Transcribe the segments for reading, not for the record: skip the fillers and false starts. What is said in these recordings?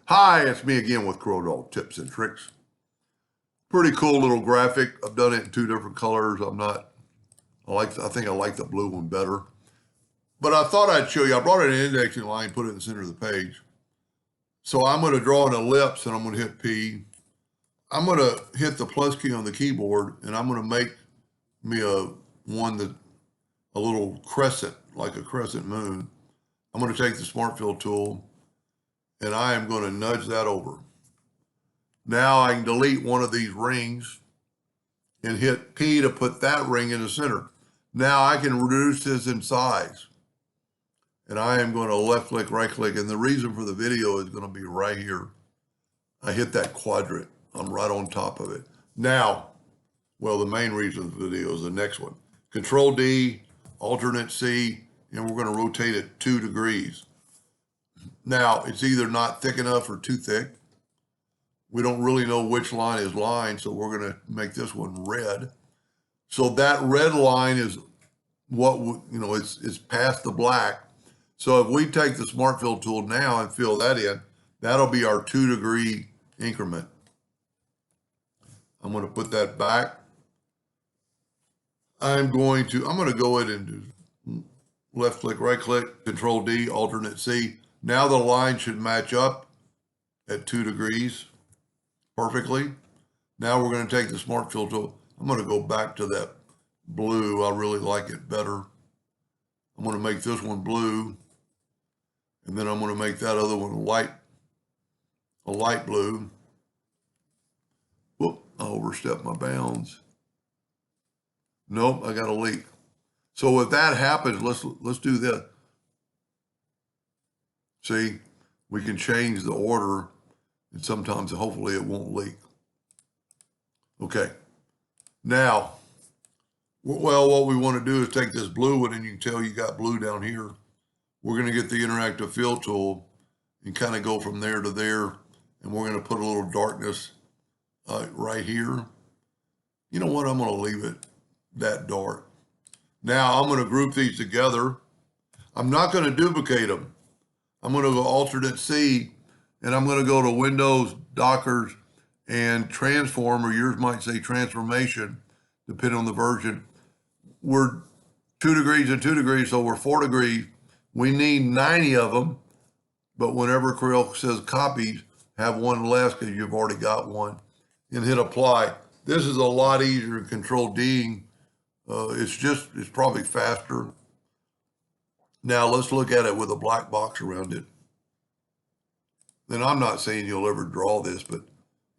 Hi, it's me again with Corel tips and tricks. Pretty cool little graphic. I've done it in two different colors. I think I like the blue one better. But I thought I'd show you. I brought in an indexing line, put it in the center of the page. So I'm going to draw an ellipse and I'm going to hit P. I'm going to hit the plus key on the keyboard and I'm going to make me a little crescent, like a crescent moon. I'm going to take the Smart Fill tool and I am going to nudge that over. Now I can delete one of these rings and hit P to put that ring in the center. Now I can reduce this in size. And I am going to left click, right click. And the reason for the video is going to be right here. I hit that quadrant. I'm right on top of it. Now, well, the main reason for the video is the next one. Control D, alternate C, and we're going to rotate it 2 degrees. Now, it's either not thick enough or too thick. We don't really know which line is line, so we're going to make this one red. So that red line is what, it's past the black. So if we take the Smart Fill tool now and fill that in, that'll be our 2 degree increment. I'm going to put that back. I'm going to go ahead and do left click, right click, Control D, alternate C. Now the line should match up at 2 degrees perfectly. Now we're going to take the Smart Fill tool. I'm going to go back to that blue. I really like it better. I'm going to make this one blue. And then I'm going to make that other one a light blue. Whoop, I overstepped my bounds. Nope, I got a leak. So if that happens, let's do this. See, we can change the order and sometimes hopefully it won't leak. Okay. Now, well, what we want to do is take this blue one and you can tell you got blue down here. We're going to get the interactive fill tool and kind of go from there to there. And we're going to put a little darkness right here. You know what? I'm going to leave it that dark. Now I'm going to group these together. I'm not going to duplicate them. I'm going to go alternate C and I'm going to go to Windows, Dockers, and Transform, or yours might say Transformation, depending on the version. We're 2 degrees and 2 degrees, so we're 4 degrees. We need 90 of them, but whenever Corel says copies, have one less because you've already got one, and hit apply. This is a lot easier than Control D. It's probably faster. Now let's look at it with a black box around it. And I'm not saying you'll ever draw this, but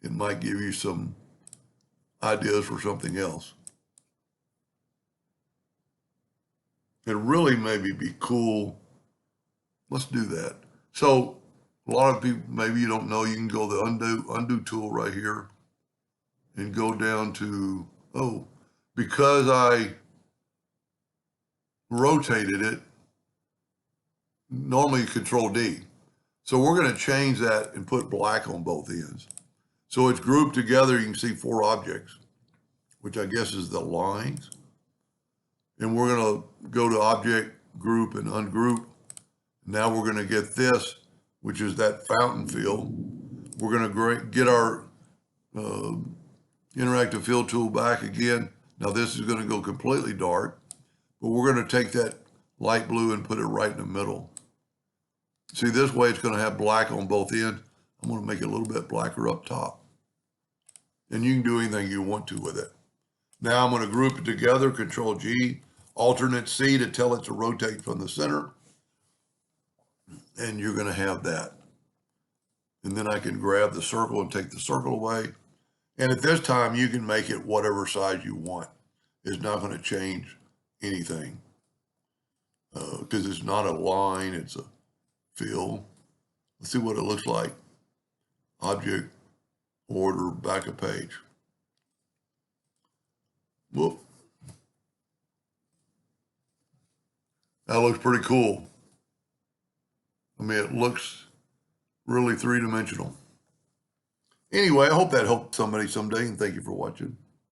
it might give you some ideas for something else. It really maybe be cool. Let's do that. So a lot of people, maybe you don't know, you can go the undo tool right here and go down to, because I rotated it, normally Control D. So we're going to change that and put black on both ends. So it's grouped together. You can see 4 objects, which I guess is the lines. And we're going to go to object, group, and ungroup. Now we're going to get this, which is that fountain fill. We're going to get our interactive fill tool back again. Now this is going to go completely dark, but we're going to take that light blue and put it right in the middle. See, this way it's going to have black on both ends. I'm going to make it a little bit blacker up top. And you can do anything you want to with it. Now I'm going to group it together, Control G, alternate C to tell it to rotate from the center. And you're going to have that. And then I can grab the circle and take the circle away. And at this time, you can make it whatever size you want. It's not going to change anything because it's not a line, it's a fill. Let's see what it looks like. Object, order, back a page. Whoop. That looks pretty cool. I mean, it looks really 3-dimensional. Anyway, I hope that helped somebody someday, and thank you for watching.